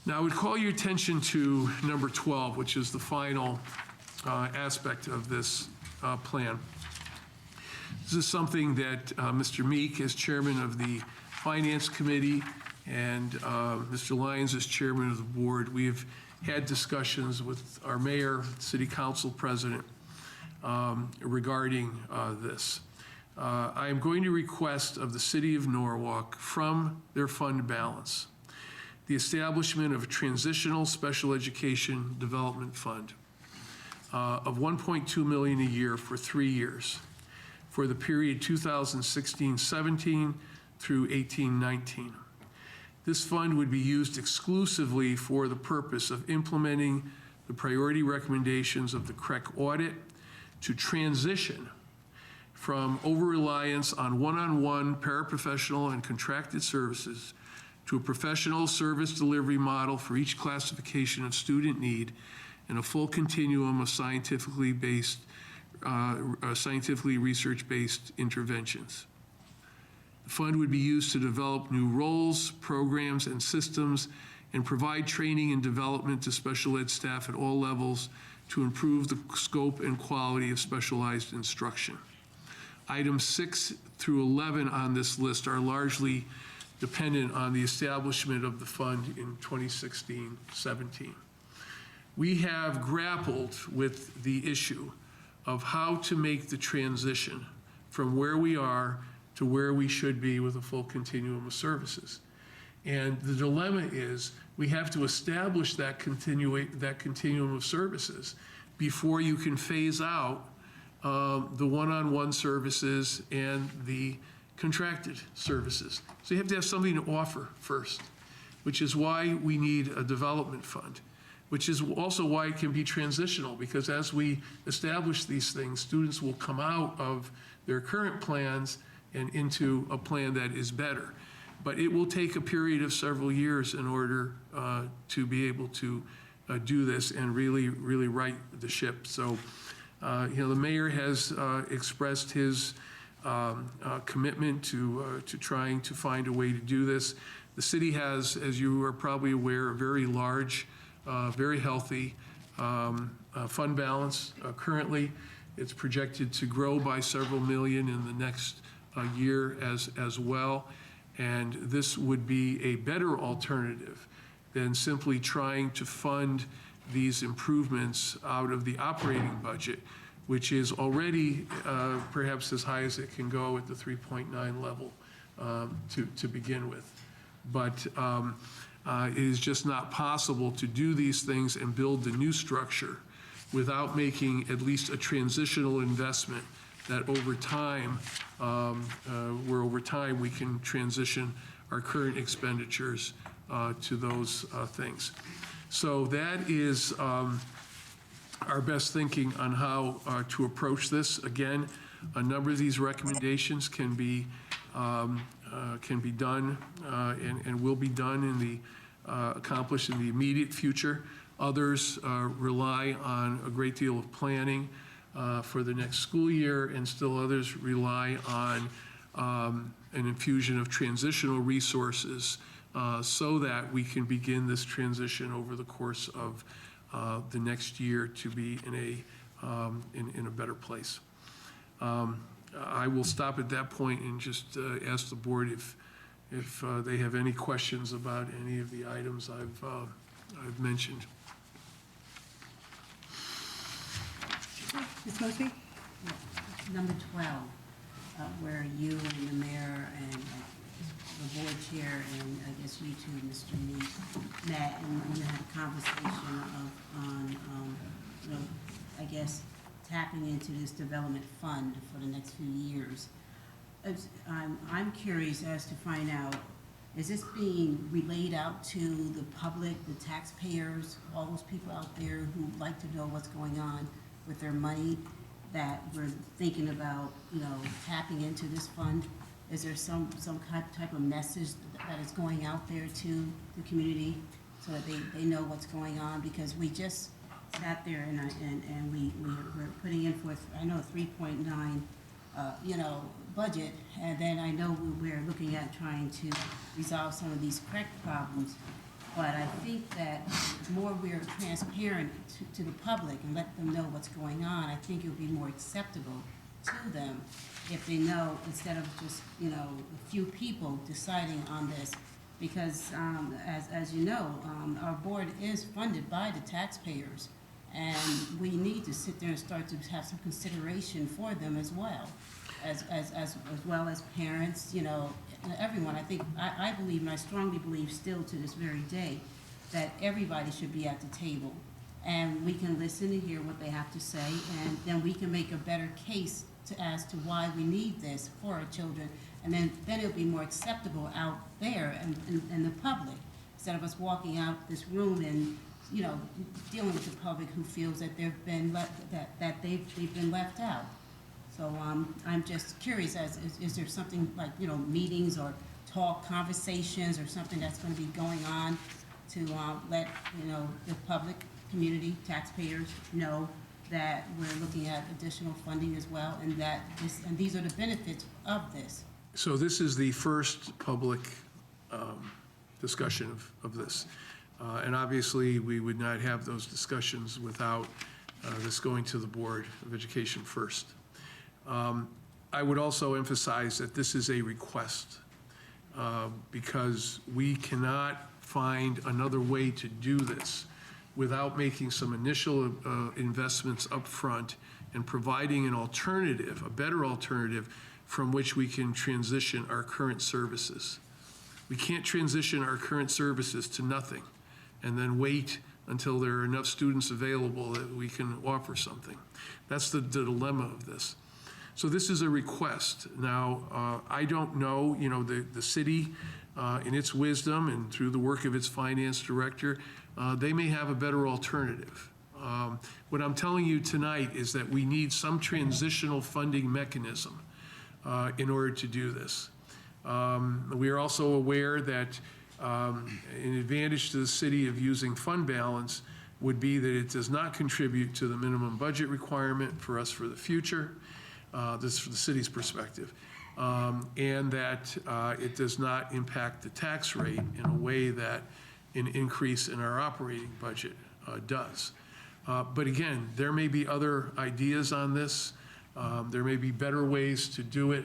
Now, I would call your attention to number 12, which is the final aspect of this plan. This is something that Mr. Meek, as chairman of the Finance Committee, and Mr. Lyons, as chairman of the board, we have had discussions with our mayor, city council president, regarding this. I am going to request of the city of Norwalk, from their fund balance, the establishment of a transitional special education development fund of $1.2 million a year for 3 years for the period 2016-17 through 18-19. This fund would be used exclusively for the purpose of implementing the priority recommendations of the CREC audit to transition from over-reliance on one-on-one paraprofessional and contracted services to a professional service delivery model for each classification of student need and a full continuum of scientifically research-based interventions. The fund would be used to develop new roles, programs, and systems and provide training and development to special ed staff at all levels to improve the scope and quality of specialized instruction. Items 6 through 11 on this list are largely dependent on the establishment of the fund in 2016-17. We have grappled with the issue of how to make the transition from where we are to where we should be with a full continuum of services. And the dilemma is we have to establish that continuum of services before you can phase out the one-on-one services and the contracted services. So you have to have something to offer first, which is why we need a development fund, which is also why it can be transitional, because as we establish these things, students will come out of their current plans and into a plan that is better. But it will take a period of several years in order to be able to do this and really right the ship. So, the mayor has expressed his commitment to trying to find a way to do this. The city has, as you are probably aware, a very large, very healthy fund balance. Currently, it's projected to grow by several million in the next year as well. And this would be a better alternative than simply trying to fund these improvements out of the operating budget, which is already perhaps as high as it can go at the 3.9 level to begin with. But it is just not possible to do these things and build the new structure without making at least a transitional investment that over time, where over time we can transition our current expenditures to those things. So that is our best thinking on how to approach this. Again, a number of these recommendations can be done and will be done in the accomplished in the immediate future. Others rely on a great deal of planning for the next school year, and still others rely on an infusion of transitional resources so that we can begin this transition over the course of the next year to be in a better place. I will stop at that point and just ask the board if they have any questions about any of the items I've mentioned. Ms. Mosby? Number 12, where you and the mayor and the board chair and I guess you two, Mr. Meek, met and you had a conversation on I guess tapping into this development fund for the next few years. I'm curious as to find out, is this being relayed out to the public, the taxpayers, all those people out there who like to know what's going on with their money, that we're thinking about, tapping into this fund? Is there some type of message that is going out there to the community so that they know what's going on? Because we just sat there and we're putting in for, I know, 3.9, budget, and then I know we're looking at trying to resolve some of these correct problems. But I think that the more we're transparent to the public and let them know what's going on, I think it'll be more acceptable to them if they know, instead of just, a few people deciding on this. Because, as you know, our board is funded by the taxpayers, and we need to sit there and start to have some consideration for them as well, as well as parents, everyone. I think, I believe, and I strongly believe still to this very day, that everybody should be at the table, and we can listen and hear what they have to say, and then we can make a better case as to why we need this for our children, and then it'll be more acceptable out there and the public, instead of us walking out this room and, dealing with the public who feels that they've been they've been left out. So I'm just curious, is there something like, meetings or conversations or something that's going to be going on to let, the public, community, taxpayers know that we're looking at additional funding as well, and that these are the benefits of this? So this is the first public discussion of this. And obviously, we would not have those discussions without this going to the Board of Education first. I would also emphasize that this is a request because we cannot find another way to do this without making some initial investments up front and providing an alternative, a better alternative, from which we can transition our current services. We can't transition our current services to nothing and then wait until there are enough students available that we can offer something. That's the dilemma of this. So this is a request. Now, I don't know, the city, in its wisdom and through the work of its finance director, they may have a better alternative. What I'm telling you tonight is that we need some transitional funding mechanism in order to do this. We are also aware that an advantage to the city of using fund balance would be that it does not contribute to the minimum budget requirement for us for the future. This is from the city's perspective. And that it does not impact the tax rate in a way that an increase in our operating budget does. But again, there may be other ideas on this. There may be better ways to do it.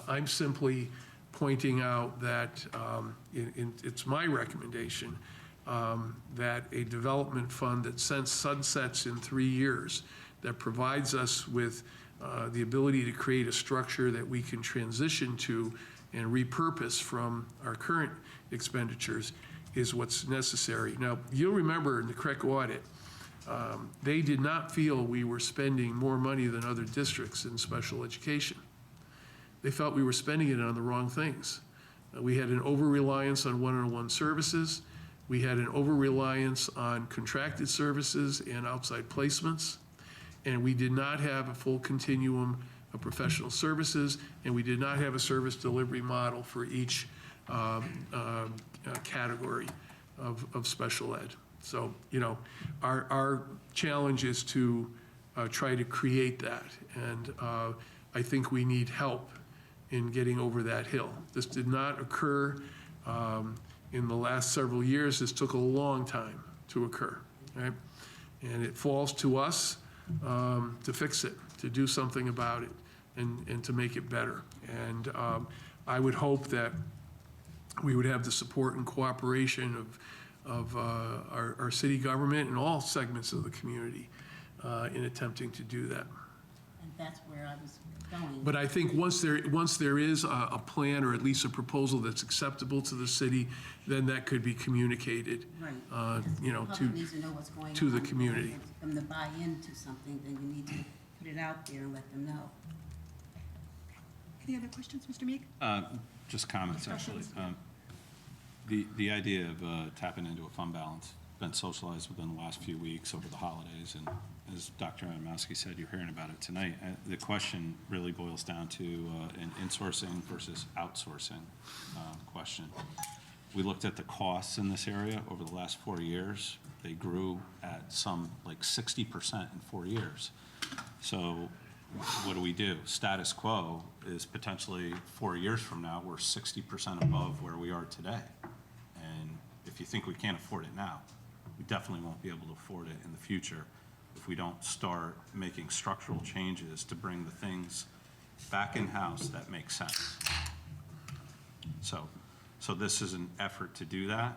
I'm simply pointing out that it's my recommendation that a development fund that sunsets in 3 years, that provides us with the ability to create a structure that we can transition to and repurpose from our current expenditures, is what's necessary. Now, you'll remember in the CREC audit, they did not feel we were spending more money than other districts in special education. They felt we were spending it on the wrong things. We had an over-reliance on one-on-one services. We had an over-reliance on contracted services and outside placements. And we did not have a full continuum of professional services, and we did not have a service delivery model for each category of special ed. So, our challenge is to try to create that, and I think we need help in getting over that hill. This did not occur in the last several years. This took a long time to occur, right? And it falls to us to fix it, to do something about it, and to make it better. And I would hope that we would have the support and cooperation of our city government and all segments of the community in attempting to do that. And that's where I was going. But I think once there is a plan, or at least a proposal that's acceptable to the city, then that could be communicated, Right. The public needs to know what's going to on. the community. For them to buy into something, then you need to put it out there and let them know. Any other questions, Mr. Meek? Just comments, actually. The idea of tapping into a fund balance been socialized within the last few weeks over the holidays, and as Dr. Adamowski said, you're hearing about it tonight. The question really boils down to an insourcing versus outsourcing question. We looked at the costs in this area over the last 4 years. They grew at some like 60% in 4 years. So what do? Status quo is potentially 4 years from now, we're 60% above where we are today. And if you think we can't afford it now, we definitely won't be able to afford it in the future if we don't start making structural changes to bring the things back in-house that make sense. So this is an effort to do that.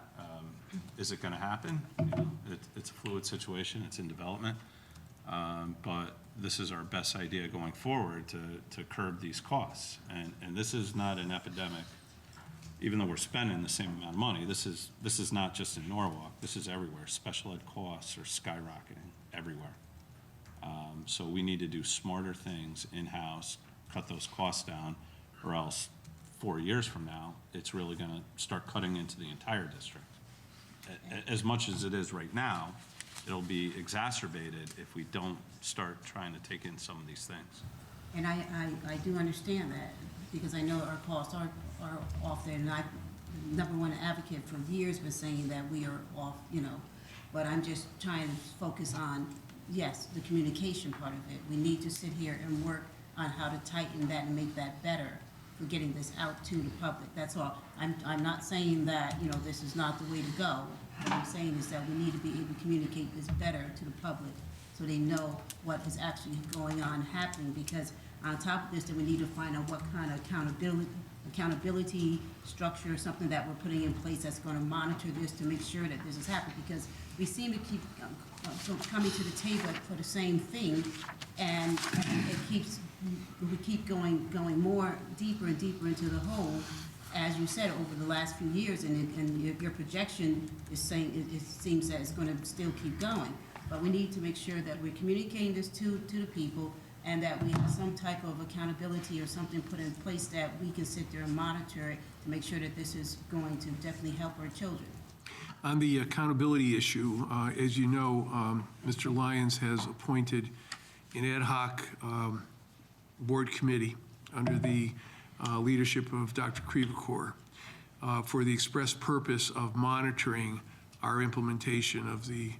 Is it going to happen? You know, it's a fluid situation. It's in development. But this is our best idea going forward to curb these costs. And this is not an epidemic. Even though we're spending the same amount of money, this is not just in Norwalk. This is everywhere. Special ed costs are skyrocketing everywhere. So we need to do smarter things in-house, cut those costs down, or else 4 years from now, it's really going to start cutting into the entire district. As much as it is right now, it'll be exacerbated if we don't start trying to take in some of these things. And I do understand that, because I know our costs are off there, and I, number one advocate for years, been saying that we are off, you know, but I'm just trying to focus on, yes, the communication part of it. We need to sit here and work on how to tighten that and make that better for getting this out to the public. That's all. I'm not saying that, you know, this is not the way to go. What I'm saying is that we need to be able to communicate this better to the public so they know what is actually going on, happening, because on top of this, that we need to find out what kind of accountability structure or something that we're putting in place that's going to monitor this to make sure that this is happening, because we seem to keep coming to the table for the same thing, and we keep going more deeper and deeper into the hole, as you said, over the last few years, and your projection is saying it seems that it's going to still keep going. But we need to make sure that we're communicating this to the people, and that we have some type of accountability or something put in place that we can sit there and monitor it to make sure that this is going to definitely help our children. On the accountability issue, as you know, Mr. Lyons has appointed an ad hoc board committee under the leadership of Dr. Crevecoeur for the express purpose of monitoring our implementation of the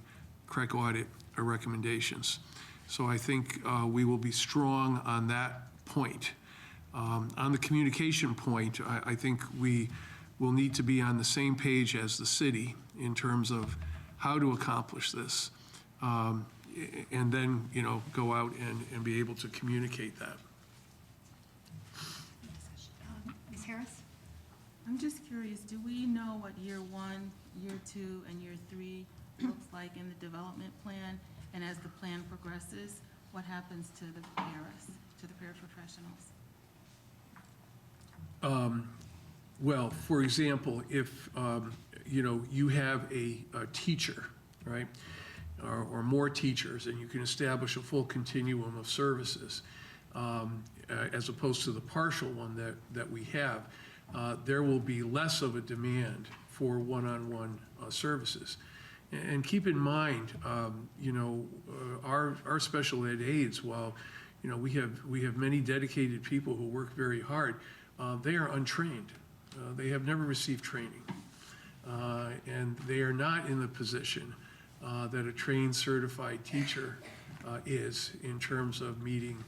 CREC audit recommendations. So I think we will be strong on that point. On the communication point, I think we will need to be on the same page as the city in terms of how to accomplish this, and then, you know, go out and be able to communicate that. Ms. Harris? I'm just curious, do we know what year 1, year 2, and year 3 looks like in the development plan? And as the plan progresses, what happens to the paras, to the paraprofessionals? Well, for example, if you know, you have a teacher, right, or more teachers, and you can establish a full continuum of services, as opposed to the partial one that we have, there will be less of a demand for one-on-one services. And keep in mind, you know, our special ed aides, while, you know, we have many dedicated people who work very hard, they are untrained. They have never received training. And they are not in the position that a trained, certified teacher is in terms of meeting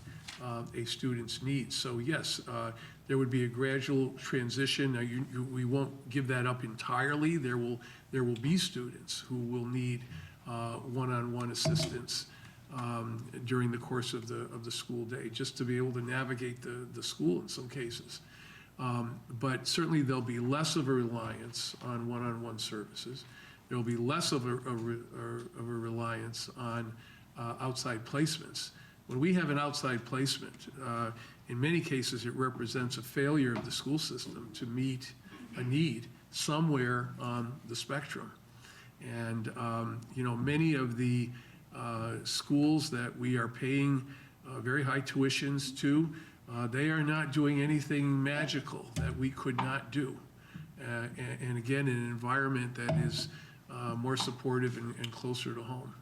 a student's needs. So yes, there would be a gradual transition. Now, we won't give that up entirely. There will be students who will need one-on-one assistance during the course of the school day, just to be able to navigate the school in some cases. But certainly there'll be less of a reliance on one-on-one services. There'll be less of a reliance on outside placements. When we have an outside placement, in many cases it represents a failure of the school system to meet a need somewhere on the spectrum. And you know, many of the schools that we are paying very high tuitions to, they are not doing anything magical that we could not do. And again, in an environment that is more supportive and closer to home.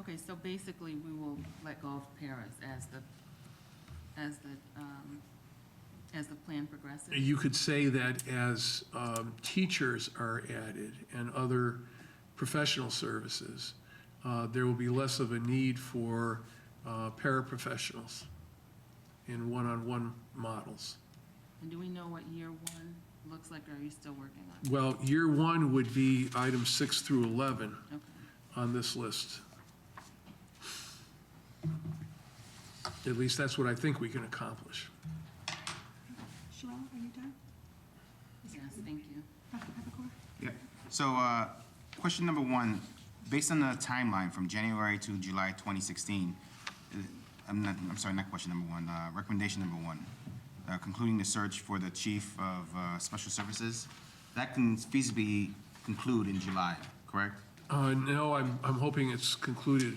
Okay, so basically we will let go of paras as the plan progresses? You could say that as teachers are added and other professional services, there will be less of a need for paraprofessionals in one-on-one models. And do we know what year 1 looks like, or are you still working on it? Well, year one would be items 6 through 11 Okay. on this list. At least that's what I think we can accomplish. Shirley, are you done? Yes, thank you. Dr. Peppercorn? Yeah, so, question number one, based on the timeline from January to July 2016, I'm sorry, not question number one, recommendation number one, concluding the search for the Chief of Special Services, that can feasibly conclude in July, correct? No, I'm hoping it's concluded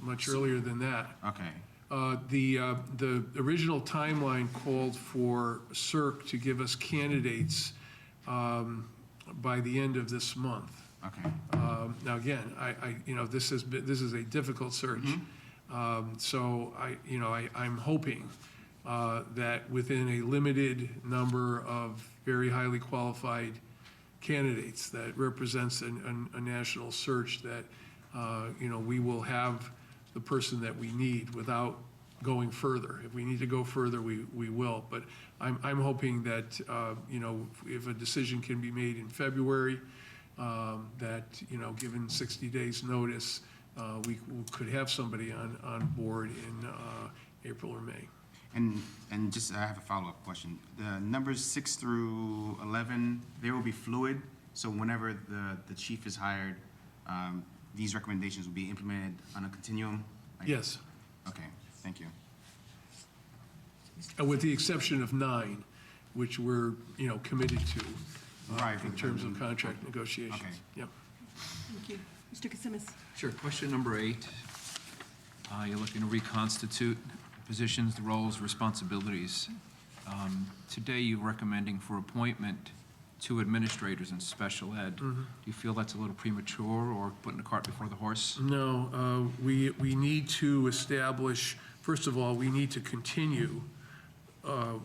much earlier than that. Okay, The original timeline called for CERC to give us candidates by the end of this month. okay, Now, again, this is a difficult search. So I'm hoping that within a limited number of very highly qualified candidates that represents a national search, that, we will have the person that we need without going further. If we need to go further, we will. But I'm hoping that, if a decision can be made in February, that, given 60 days' notice, we could have somebody on board in April or May. and just, I have a follow-up question. The numbers 6 through 11, they will be fluid, so whenever the chief is hired, these recommendations will be implemented on a continuum? Yes, Okay, thank you. with the exception of 9, which we're, committed to Right. in terms of contract negotiations. Okay. Yep. Thank you. Mr. Kassimis? Sure. Question number 8. You're looking to reconstitute positions, the roles, responsibilities. Today, you're recommending for appointment 2 administrators in special ed. Do you feel that's a little premature or putting the cart before the horse? No, we need to establish, first of all, we need to continue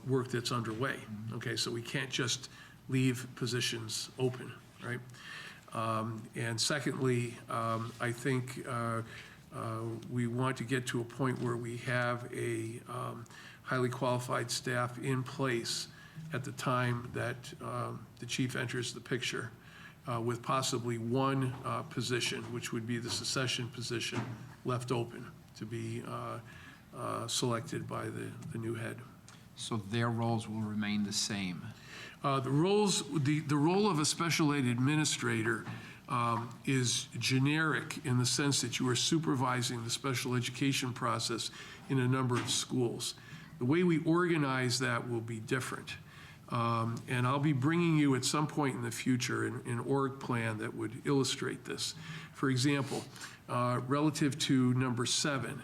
work that's underway. Okay, so we can't just leave positions open, right? And secondly, I think we want to get to a point where we have a highly qualified staff in place at the time that the chief enters the picture, with possibly one position, which would be the succession position, left open to be selected by the new head. So their roles will remain the same? The role of a special ed administrator is generic in the sense that you are supervising the special education process in a number of schools. The way we organize that will be different. And I'll be bringing you at some point in the future an org plan that would illustrate this. For example, relative to number 7,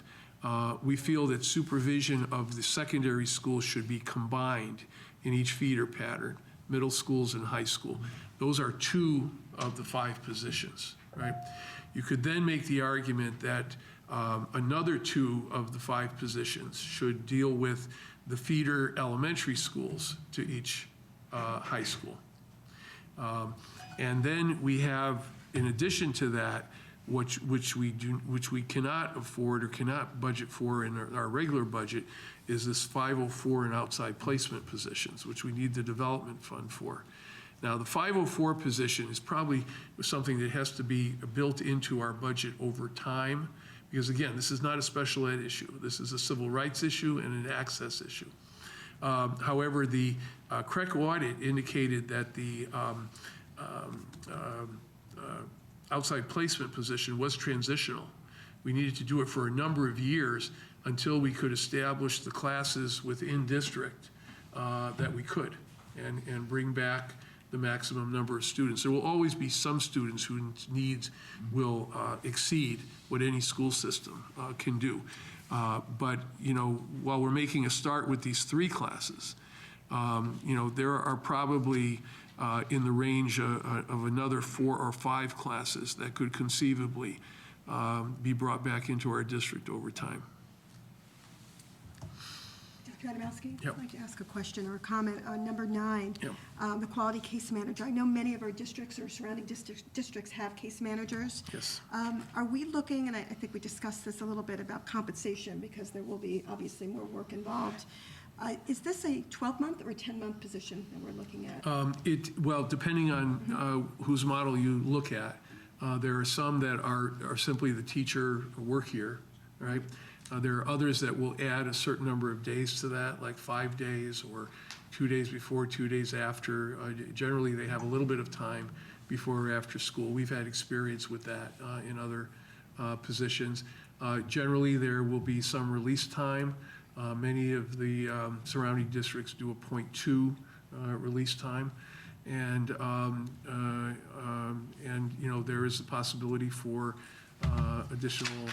we feel that supervision of the secondary schools should be combined in each feeder pattern, middle schools and high school. Those are 2 of the 5 positions, right? You could then make the argument that another 2 of the 5 positions should deal with the feeder elementary schools to each high school. And then we have, in addition to that, which we cannot afford or cannot budget for in our regular budget, is this 504 and outside placement positions, which we need the development fund for. Now, the 504 position is probably something that has to be built into our budget over time, because again, this is not a special ed issue. This is a civil rights issue and an access issue. However, the CREC audit indicated that the outside placement position was transitional. We needed to do it for a number of years until we could establish the classes within district that we could and bring back the maximum number of students. There will always be some students whose needs will exceed what any school system can do. But, while we're making a start with these 3 classes, there are probably in the range of another 4 or 5 classes that could conceivably be brought back into our district over time. Dr. Adamowski? Yep. I'd like to ask a question or a comment on number 9, Yep. The quality case manager. I know many of our districts or surrounding districts have case managers. Yes. Are we looking, and I think we discussed this a little bit about compensation, because there will be obviously more work involved. Is this a 12-month or a 10-month position that we're looking at? Well, depending on whose model you look at, there are some that are simply the teacher work here, right? There are others that will add a certain number of days to that, like 5 days or 2 days before, 2 days after. Generally, they have a little bit of time before or after school. We've had experience with that in other positions. Generally, there will be some release time. Many of the surrounding districts do a .2 release time. And you know, there is a possibility for additional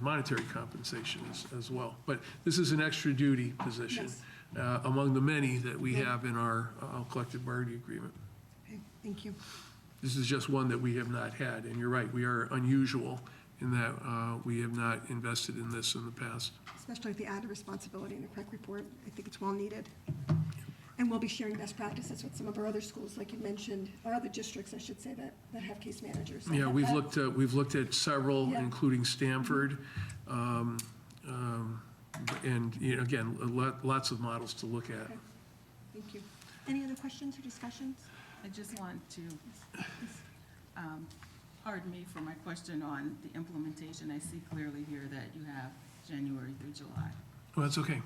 monetary compensation as well. But this is an extra duty position Yes. among the many that we have in our collective bargaining agreement. Okay, thank you. This is just one that we have not had, and you're right, we are unusual in that we have not invested in this in the past. Especially with the added responsibility in the correct report. I think it's well needed. And we'll be sharing best practices with some of our other schools, like you mentioned, or other districts, I should say, that have case managers. So Yeah, we've that- looked at several, Yeah. including Stanford. And, you know, again, lots of models to look at. Okay, thank you. Any other questions or discussions? I just want to, pardon me for my question on the implementation. I see clearly here that you have January through July. Well, that's okay.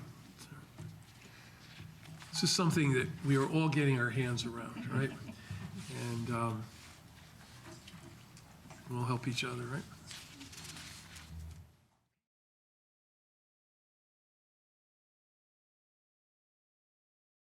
This is something that we are all getting our hands around, right? And we'll help each other, right?